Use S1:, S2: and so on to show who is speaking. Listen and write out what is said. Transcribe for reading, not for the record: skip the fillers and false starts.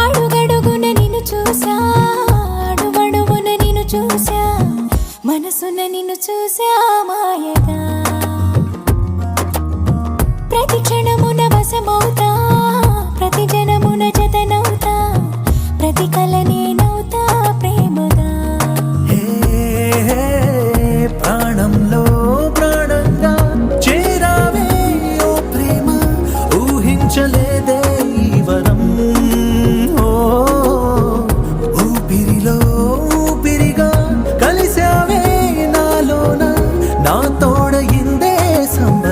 S1: అడుగడుగున నిన్ను చూసా, అడుగడుగున నిన్ను చూసా, మనసున నిన్ను చూసా మాయగా. ప్రతి క్షణమున వశమవుతా, ప్రతి జనమున జతనవుతా, ప్రతి కల నేనవుతా ప్రేమగా.
S2: ప్రాణంలో ప్రాణంగా చేరావే ఓ ప్రేమ, ఊహించలేదే ఈ వరం. ఊపిరిలో ఊపిరిగా కలిసావే నాలోన, నా తోడయిందే సంబరం.